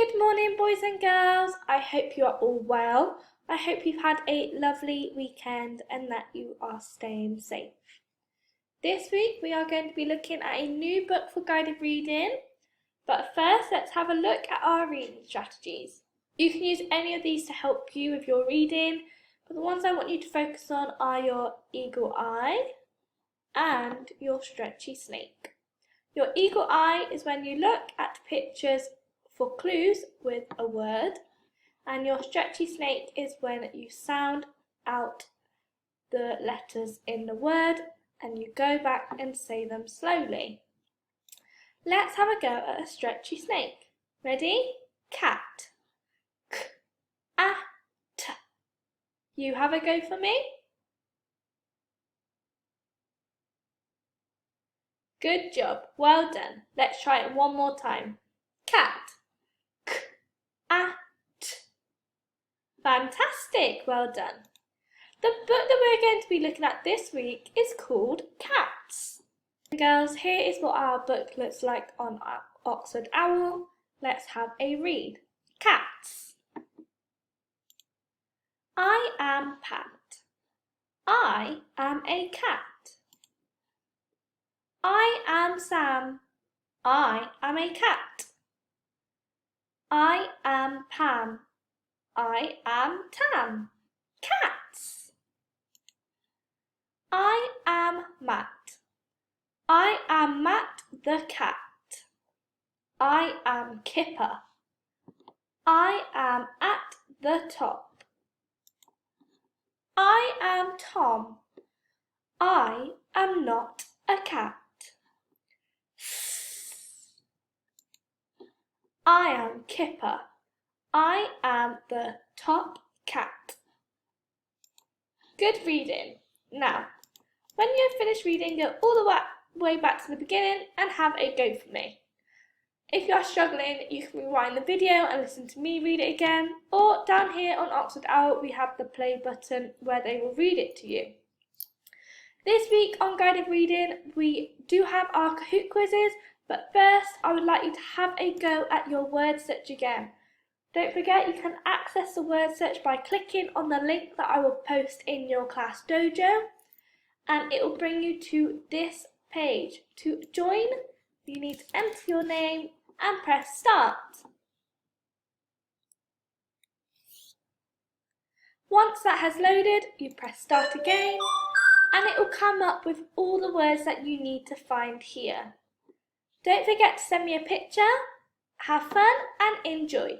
Good morning, boys and girls. I hope you are all well. I hope you've had a lovely weekend and that you are staying safe. This week we are going to be looking at a new book for guided reading. But first, let's have a look at our reading strategies. You can use any of these to help you with your reading, but the ones I want you to focus on are your eagle eye and your stretchy snake. Your eagle eye is when you look at pictures for clues with a word, and your stretchy snake is when you sound out the letters in the word and you go back and say them slowly. Let's have a go at a stretchy snake. Ready? Cat. K, a, t. You have a go for me? Good job, well done. Let's try it one more time. Cat. K, a, t. Fantastic, well done. The book that we're going to be looking at this week is called Cats. Girls, here is what our book looks like on Oxford Owl. Let's have a read. Cats. I am Pat. I am a cat. I am Sam. I am a cat. I am Pam. I am Tam. Cats. I am Matt. I am Matt the cat. I am Kipper. I am at the top. I am Tom. I am not a cat. I am Kipper. I am the top cat. Good reading. Now, when you have finished reading, go all the way back to the beginning and have a go for me. If you are struggling, you can rewind the video and listen to me read it again, or down here on Oxford Owl we have the play button where they will read it to you. This week on guided reading we do have our Kahoot quizzes, but first I would like you to have a go at your word search again. Don't forget you can access the word search by clicking on the link that I will post in your class dojo, and it will bring you to this page. To join, you need to enter your name and press start. Once that has loaded, you press start again, and it will come up with all the words that you need to find here. Don't forget to send me a picture. Have fun and enjoy.